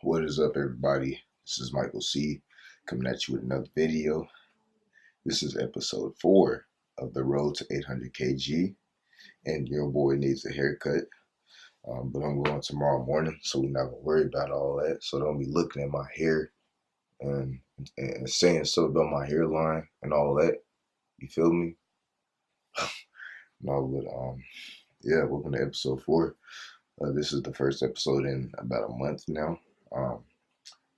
What is up, everybody? This is Michael C. coming at you with another video. This is episode 4 of the road to 800 kg, and your boy needs a haircut. But I'm going tomorrow morning, so we're not gonna worry about all that. So don't be looking at my hair and saying stuff about my hairline and all that. You feel me? No, but yeah, welcome to episode 4. This is the first episode in about a month now.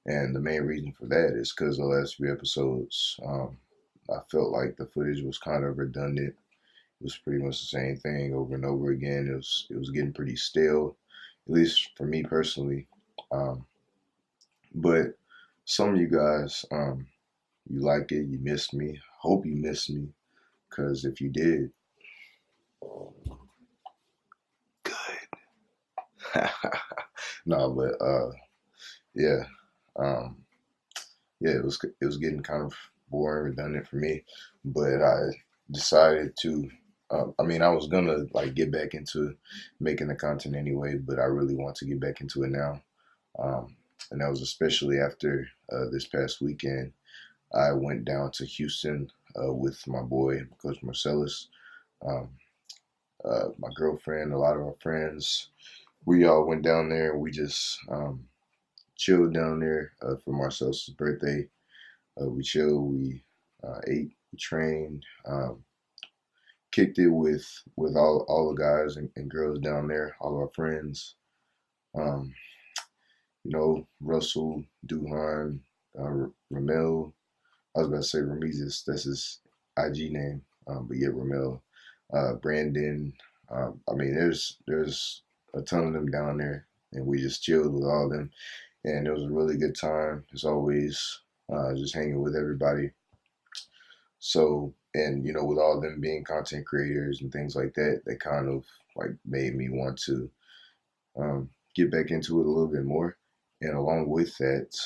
And the main reason for that is because the last few episodes, I felt like the footage was kind of redundant. It was pretty much the same thing over and over again. It was getting pretty stale, at least for me personally. But some of you guys, you like it, you missed me. Hope you missed me, because if you did, good. No, but yeah. Yeah, it was getting kind of boring, redundant for me, but I decided to. I was gonna get back into making the content anyway, but I really want to get back into it now, and that was especially after this past weekend. I went down to Houston with my boy, Coach Marcellus, my girlfriend, a lot of our friends. We all went down there, and we just chilled down there for Marcellus' birthday. We chilled, we ate, we trained, kicked it with all the guys and girls down there, all our friends. Russel, Duhan, Ramel. I was about to say Ramizes, that's his IG name, but yeah, Ramel, Brandon. There's a ton of them down there, and we just chilled with all of them. And it was a really good time, as always, just hanging with everybody. So, and with all of them being content creators and things like that, that kind of made me want to get back into it a little bit more. And along with that,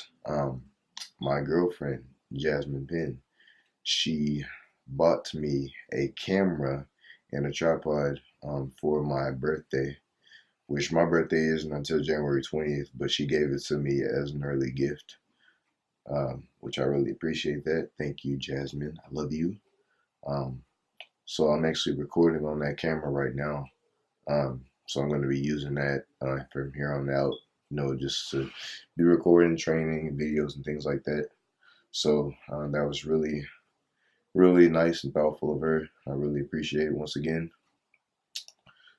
my girlfriend, Jasmine Penn, she bought me a camera and a tripod for my birthday, which my birthday isn't until January 20th, but she gave it to me as an early gift, which I really appreciate that. Thank you, Jasmine. I love you. So I'm actually recording on that camera right now. So I'm going to be using that from here on out, just to be recording, training, videos, and things like that. So that was really, really nice and thoughtful of her. I really appreciate it once again.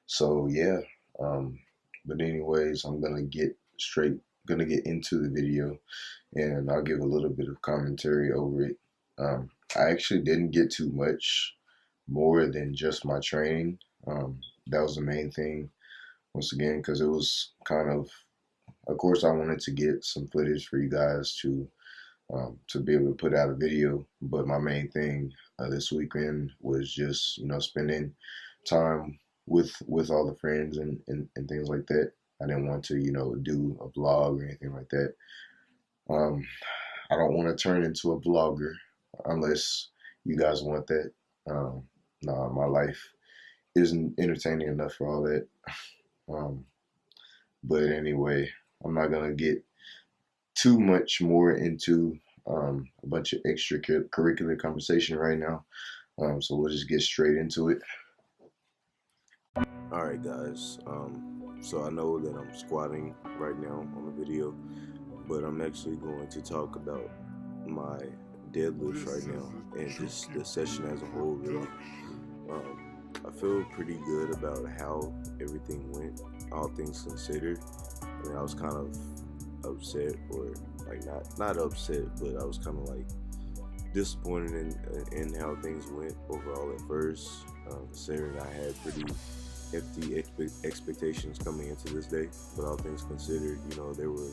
So yeah. But anyways, I'm gonna get into the video, and I'll give a little bit of commentary over it. I actually didn't get too much more than just my training. That was the main thing, once again, because it was kind of course, I wanted to get some footage for you guys to be able to put out a video. But my main thing this weekend was just spending time with all the friends and things like that. I didn't want to do a vlog or anything like that. I don't want to turn into a vlogger unless you guys want that. My life isn't entertaining enough for all that. But anyway, I'm not gonna get too much more into a bunch of extracurricular conversation right now. So we'll just get straight into it. Alright guys, so I know that I'm squatting right now on the video, but I'm actually going to talk about my deadlift right now and just the session as a whole, really. I feel pretty good about how everything went, all things considered. I was kind of upset, or not upset, but I was kind of disappointed in how things went overall at first, considering I had pretty hefty expectations coming into this day. But all things considered, there were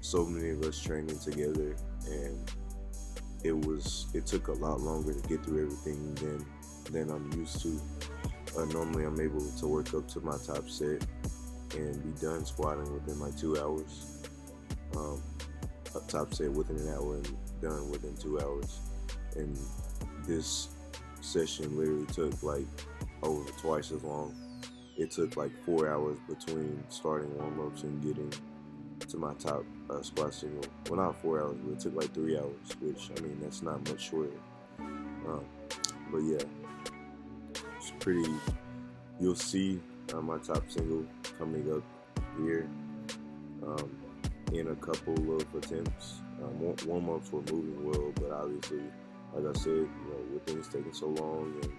so many of us training together, and it took a lot longer to get through everything than I'm used to. Normally I'm able to work up to my top set and be done squatting within 2 hours. A top set within an hour and done within 2 hours. And this session literally took over twice as long. It took 4 hours between starting warm-ups and getting to my top squat single. Well, not 4 hours, but it took like 3 hours, which, I mean, that's not much shorter. But yeah, it's pretty, you'll see my top single coming up here in a couple of attempts. Warm-ups were moving well, but obviously, like I said, you know, with things taking so long and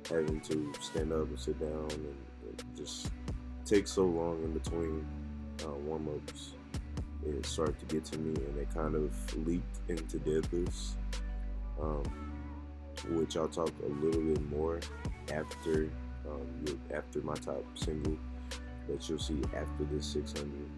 having to stand up and sit down and it just takes so long in between warm-ups, it started to get to me, and it kind of leaked into deadlifts, which I'll talk a little bit more after my top single that you'll see after this 600.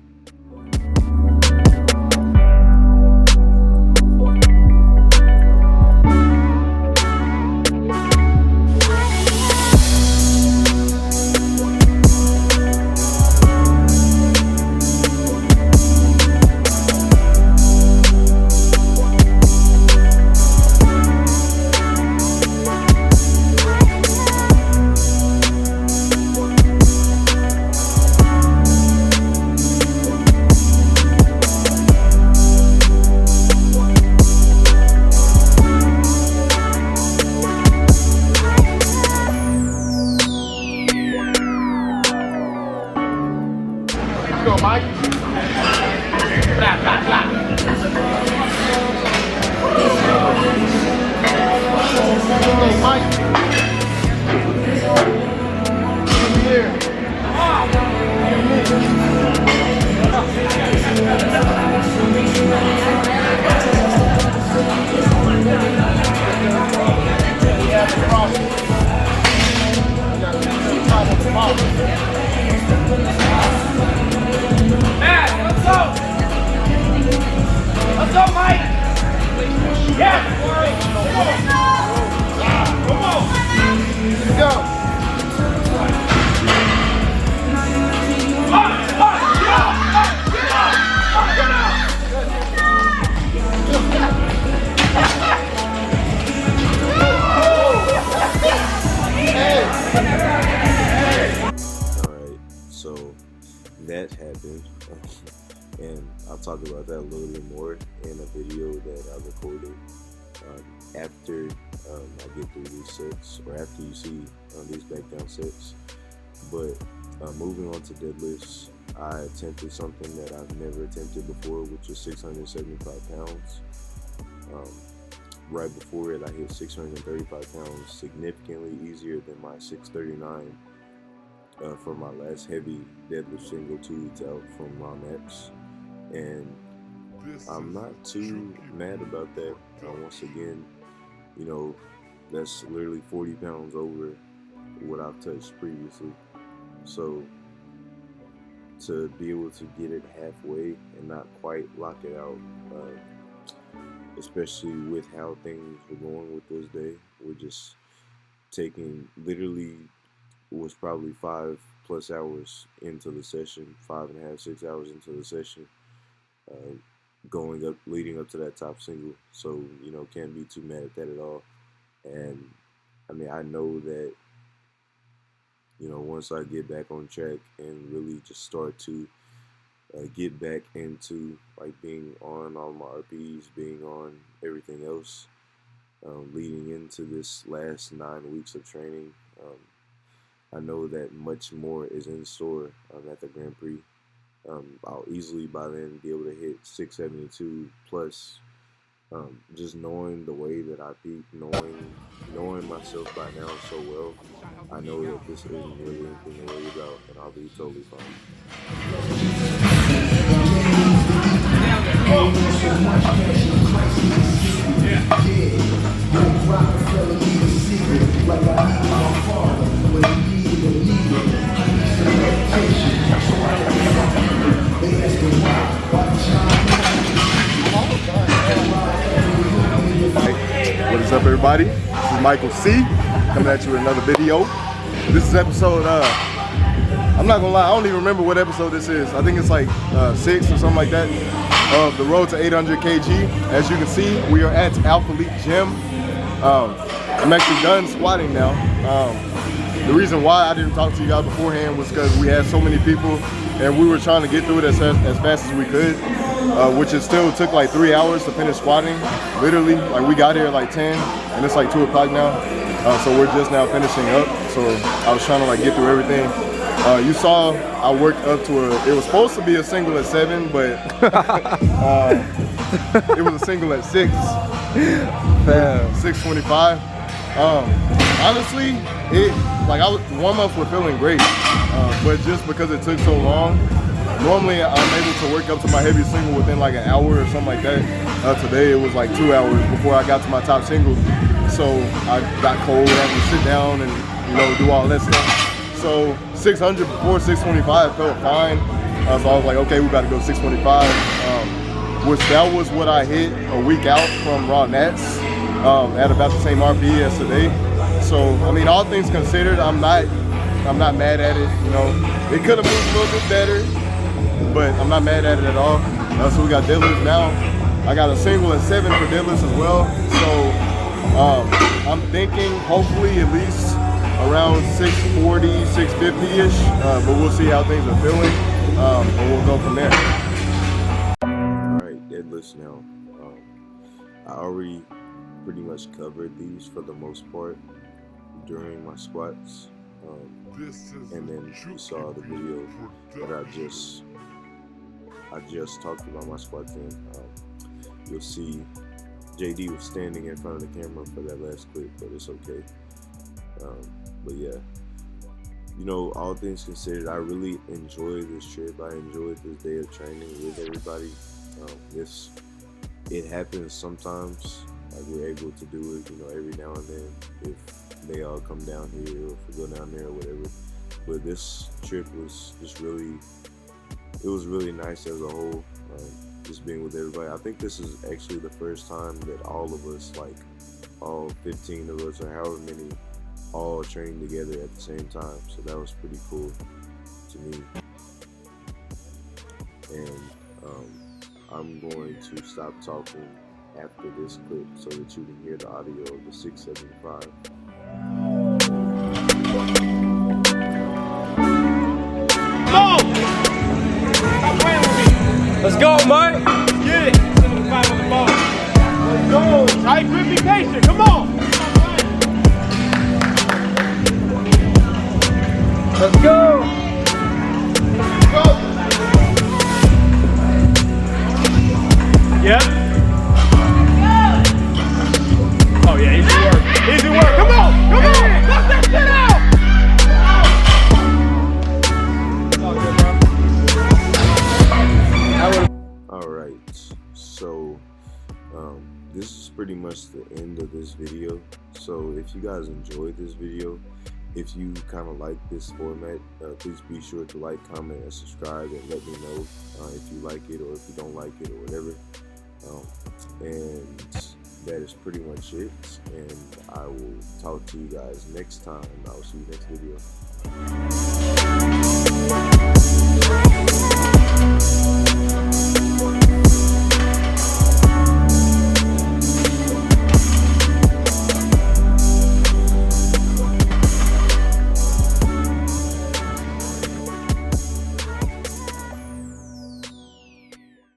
Go, Mike. Go, Mike. Here. Let's go, Mike! Yes! Come on! Go! Alright, so that happened. And I'll talk about that a little bit more in a video that I recorded after I get through these sets, or after you see these back down sets. But moving on to deadlifts, I attempted something that I've never attempted before, which was 675 pounds. Right before it, I hit 635 pounds, significantly easier than my 639 for my last heavy deadlift single 2 weeks out from Romex. And I'm not too mad about that. Once again, you know, that's literally 40 pounds over what I've touched previously. So to be able to get it halfway and not quite lock it out, especially with how things were going with this day, we're just taking, literally was probably 5+ hours into the session, 5.5, 6 hours into the session, leading up to that top single. So, you know, can't be too mad at that at all. And I mean, I know that, you know, once I get back on track and really just start to get back into like being on all my RPs, being on everything else, leading into this last 9 weeks of training, I know that much more is in store at the Grand Prix. I'll easily by then be able to hit 672 plus. Just knowing the way that I peak, knowing myself by now so well, I know that this isn't really anything to worry about, and I'll be totally fine. What is up, everybody? This is Michael C. coming at you with another video. This is episode, I'm not gonna lie, I don't even remember what episode this is. I think it's like 6 or something like that, of the road to 800 kg. As you can see, we are at Alphalete Gym. I'm actually done squatting now. The reason why I didn't talk to you guys beforehand was because we had so many people and we were trying to get through it as fast as we could, which it still took like 3 hours to finish squatting. Literally, like we got here at like 10, and it's like 2 o'clock now. So we're just now finishing up. So I was trying to like get through everything. You saw I worked up to it was supposed to be a single at 7, but it was a single at 6. 6:25. Honestly, warm-ups were feeling great, but just because it took so long, normally I'm able to work up to my heavy single within like an hour or something like that. Today it was like 2 hours before I got to my top single, so I got cold, I had to sit down and do all that stuff. So 600 before 625 felt fine, so I was like, okay, we got to go 625, which that was what I hit a week out from Raw Nats. At about the same RPE as today. So I mean, all things considered, I'm not mad at it. It could have moved a little bit better, but I'm not mad at it at all. So we got deadlifts now. I got a single at 7 for deadlifts as well. So I'm thinking hopefully at least around 640, 650-ish, but we'll see how things are feeling, and we'll go from there. All right, deadlifts now. I already pretty much covered these for the most part during my squats, and then you saw the video that I just talked about my squats in. You'll see JD was standing in front of the camera for that last clip, but it's okay. But yeah, all things considered, I really enjoyed this trip. I enjoyed this day of training with everybody. It happens sometimes. Like we're able to do it, every now and then if they all come down here or if we go down there or whatever. But this trip was just really nice as a whole, just being with everybody. I think this is actually the first time that all of us, like all 15 of us or however many, all trained together at the same time. So that was pretty cool to me. And I'm going to stop talking after this clip so that you can hear the audio of the 675. Go! Stop playing with me. Let's go, Mike. Get it. 75 on the ball. Let's go. Tight grip, be patient. Come on. Let's go. Go. Yep. Oh yeah, easy work. Easy work. Come on. Come on. Knock that shit out. All right. So this is pretty much the end of this video. So if you guys enjoyed this video, if you kind of like this format, please be sure to like, comment, and subscribe, and let me know if you like it or if you don't like it or whatever. And that is pretty much it, and I will talk to you guys next time. I will see you next video.